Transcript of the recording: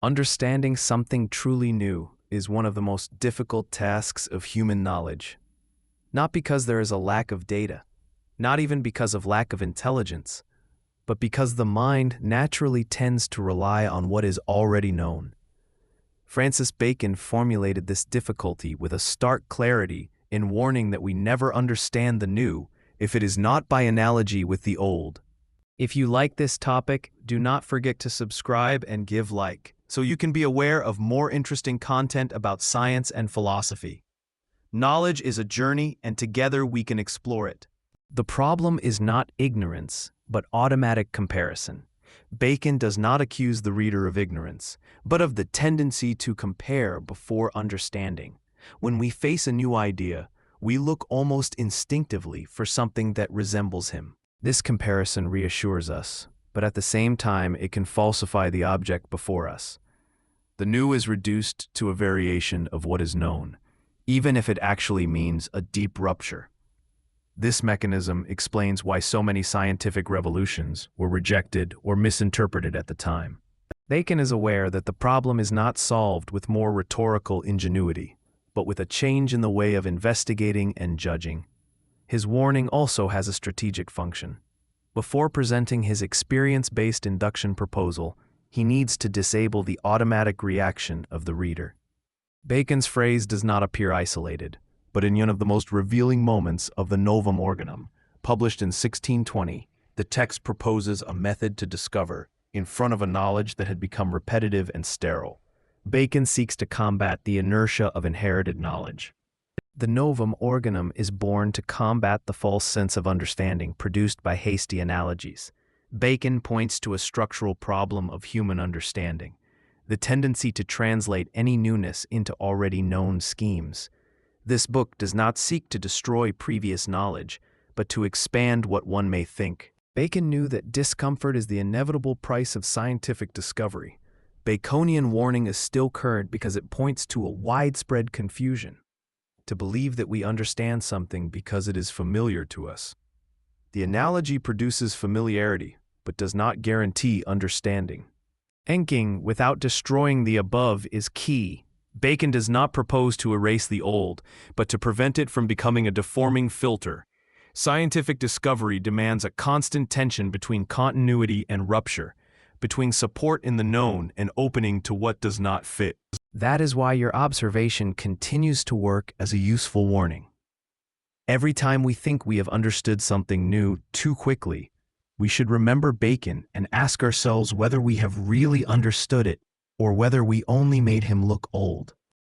Understanding something truly new is one of the most difficult tasks of human knowledge. Not because there is a lack of data, not even because of lack of intelligence, but because the mind naturally tends to rely on what is already known. Francis Bacon formulated this difficulty with a stark clarity in warning that we never understand the new if it is not by analogy with the old. If you like this topic, do not forget to subscribe and give like, so you can be aware of more interesting content about science and philosophy. Knowledge is a journey, and together we can explore it. The problem is not ignorance, but automatic comparison. Bacon does not accuse the reader of ignorance, but of the tendency to compare before understanding. When we face a new idea, we look almost instinctively for something that resembles him. This comparison reassures us, but at the same time it can falsify the object before us. The new is reduced to a variation of what is known, even if it actually means a deep rupture. This mechanism explains why so many scientific revolutions were rejected or misinterpreted at the time. Bacon is aware that the problem is not solved with more rhetorical ingenuity, but with a change in the way of investigating and judging. His warning also has a strategic function. Before presenting his experience-based induction proposal, he needs to disable the automatic reaction of the reader. Bacon's phrase does not appear isolated, but in one of the most revealing moments of the Novum Organum, published in 1620, the text proposes a method to discover, in front of a knowledge that had become repetitive and sterile. Bacon seeks to combat the inertia of inherited knowledge. The Novum Organum is born to combat the false sense of understanding produced by hasty analogies. Bacon points to a structural problem of human understanding, the tendency to translate any newness into already known schemes. This book does not seek to destroy previous knowledge, but to expand what one may think. Bacon knew that discomfort is the inevitable price of scientific discovery. Baconian warning is still current because it points to a widespread confusion. To believe that we understand something because it is familiar to us. The analogy produces familiarity, but does not guarantee understanding. Thinking without destroying the above is key. Bacon does not propose to erase the old, but to prevent it from becoming a deforming filter. Scientific discovery demands a constant tension between continuity and rupture, between support in the known and opening to what does not fit. That is why your observation continues to work as a useful warning. Every time we think we have understood something new too quickly, we should remember Bacon and ask ourselves whether we have really understood it or whether we only made him look old.